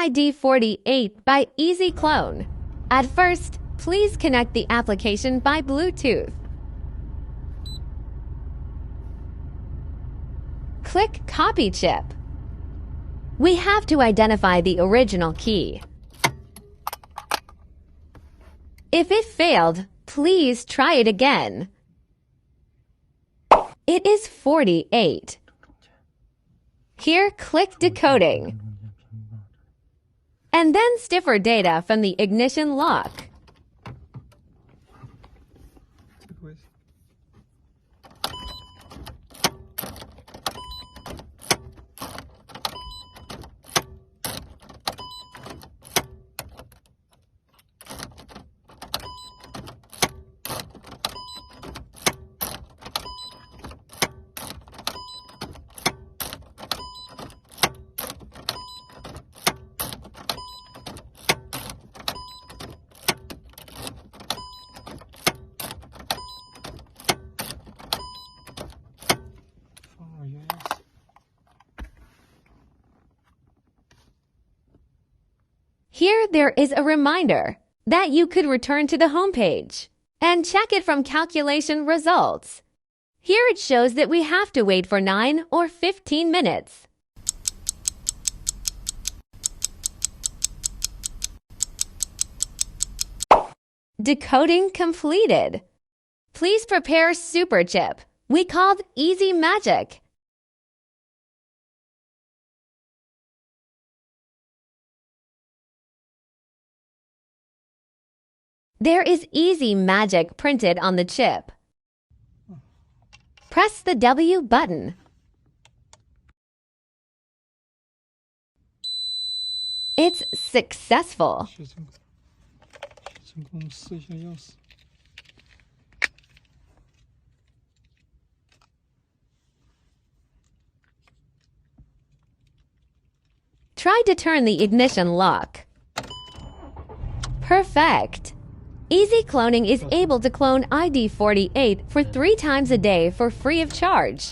ID48 by Easy Clone. At first, please connect the application by Bluetooth. Click Copy Chip. We have to identify the original key. If it failed, please try it again. It is 48. Here, click Decoding. And then stiffer data from the ignition lock. Here there is a reminder that you could return to the home page and check it from calculation results. Here it shows that we have to wait for 9 or 15 minutes. Decoding completed. Please prepare Super Chip, we called Easy Magic. There is Easy Magic printed on the chip. Press the W button. It's successful. Try to turn the ignition lock. Perfect. Easy Cloning is able to clone ID48 for 3 times a day for free of charge.